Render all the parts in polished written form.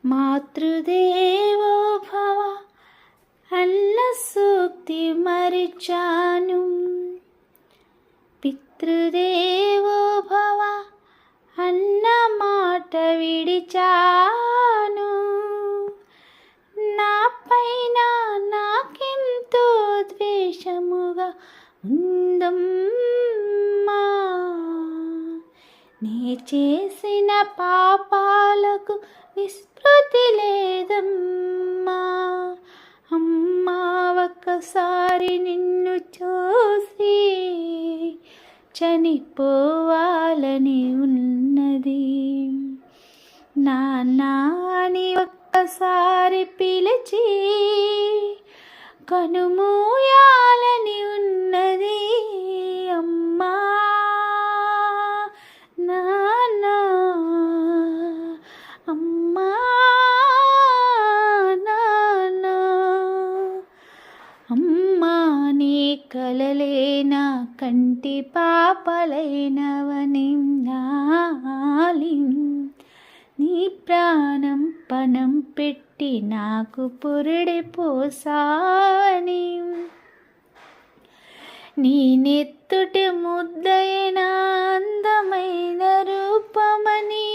మాతృదేవో భవ అన్న సూక్తి మరిచాను. పితృదేవో భవ అన్న మాట విడిచాను. నా పైన నాకెంతో ద్వేషముగా ఉందమ్మా. నే చేసిన పాపాలకు నిస్పృతి లేదమ్మా. అమ్మా ఒక్కసారి నిన్ను చూసి చనిపోవాలని ఉన్నది. నాన్నని ఒక్కసారి పిలిచి కనుమూయాలని ఉన్నది. అమ్మా నాన్న, అమ్మా నాన్న. అమ్మా నీ కలలేనా కంటి పాపలైనవని నాలి. నీ ప్రాణం పణం పెట్టి నాకు పురుడి పోసాని. నీ నెత్తుటి ముద్దైన అందమైన రూపమని,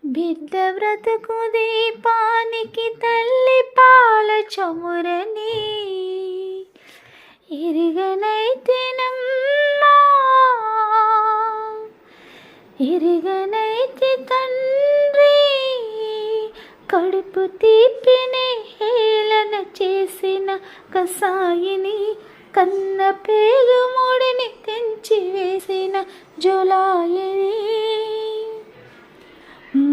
బిడ్డ బ్రతుకు దీపానికి తల్లి పాల చమురని ఎరుగనైతినమ్మా. ఎరుగనైతి తండ్రి కడుపు తీపిని హేళన చేసిన కసాయిని, కన్న పేగుముడిని తెంచి వేసిన జులాయిని.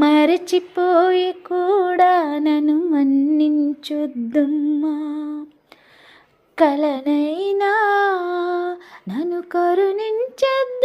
మరచిపోయి కూడా నన్ను మన్నించొద్దమ్మా. కలనైనా నన్ను కరుణించొద్దు.